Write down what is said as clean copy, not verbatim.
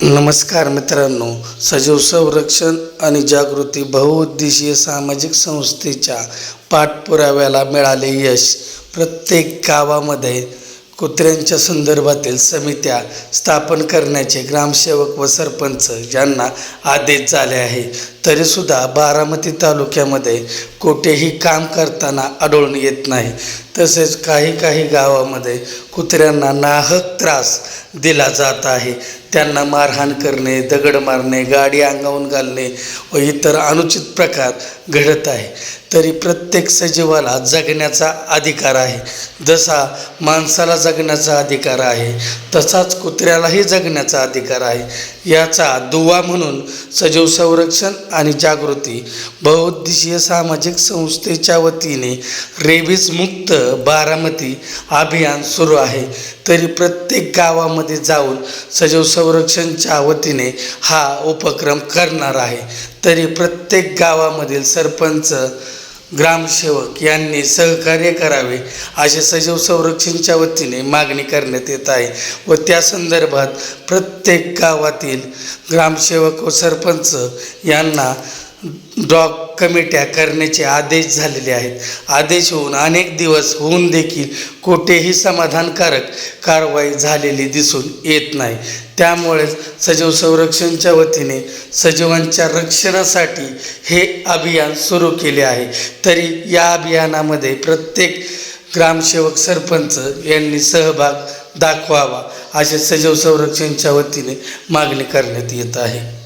नमस्कार मित्रांनो, सजीव संरक्षण आणि जागृती बहुउद्देशीय सामाजिक संस्थेच्या पाठपुराव्याला मिळाले यश. प्रत्येक गावामध्ये कुत्र्यांच्या संदर्भातील समित्या स्थापन करण्याचे ग्रामसेवक व सरपंच यांना आदेश झाले आहे. तरीसुद्धा बारामती तालुक्यामध्ये कोठेही काम करताना आढळून येत नाही. तसेच काही गावामध्ये कुत्र्यांना नाहक त्रास दिला जात आहे. त्यांना मारहाण करणे, दगड मारणे, गाडी अंगावून घालणे व इतर अनुचित प्रकार घडत आहे. तरी प्रत्येक सजीवाला जगण्याचा अधिकार आहे. जसा माणसाला जगण्याचा अधिकार आहे तसाच कुत्र्यालाही जगण्याचा अधिकार आहे. याचा दुवा म्हणून सजीव संरक्षण आणि जागृती बहुउद्देशीय सामाजिक संस्थेच्या वतीने रेबीज मुक्त बारामती अभियान सुरू आहे. तरी प्रत्येक गावामध्ये जाऊन सजीव संरक्षणच्या वतीने हा उपक्रम करणार आहे. तरी प्रत्येक गावामधील सरपंच, ग्रामसेवक यांनी सहकार्य करावे असे सजीव संरक्षणच्या वतीने मागणी करण्यात येत आहे. व त्या संदर्भात प्रत्येक गावातील ग्रामसेवक व सरपंच यांना डॉग कमिट्या करण्याचे आदेश झालेले आहेत. आदेश होऊन अनेक दिवस होऊन देखील कोठेही समाधानकारक कारवाई झालेली दिसून येत नाही. त्यामुळेच सजीव संरक्षणच्या वतीने सजीवांच्या रक्षणासाठी हे अभियान सुरू केले आहे. तरी या अभियानामध्ये प्रत्येक ग्रामसेवक, सरपंच यांनी सहभाग दाखवावा असे सजीव संरक्षणच्या वतीने मागणी करण्यात येत आहे.